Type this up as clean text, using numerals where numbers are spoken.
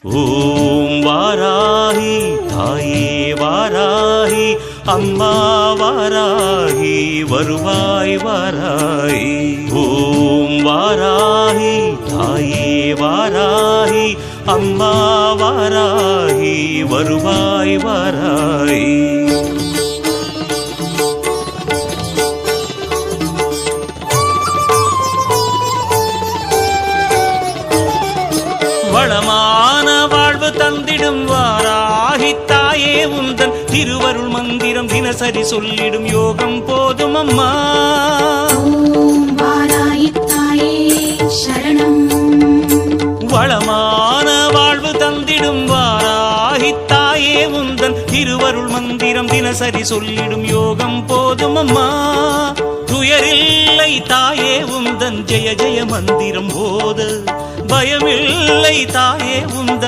ஓம் வாராகி தாயே வாராகி அம்மா வாராகி வருவாய் வாராகி. ஓம் வாராகி தாயே வாராகி அம்மா வாராகி வருவாய் வாராகி. வளமான வாழ்வு தந்திடும் வாராகி தாயே உந்தன் திருவருள் மந்திரம் தினசரி சொல்லிடும் யோகம் போதும் அம்மா. ஓம் வாராகி தாயே சரணம். வளமான வாழ்வு தந்திடும் வாராகி தாயே உந்தன் திருவருள் மந்திரம் தினசரி சொல்லிடும் யோகம் போதும் அம்மா. துயரில்லை தாயே உந்தன் ஜெய ஜெய மந்திரம் போத பயமில்லை தாயே உந்தன்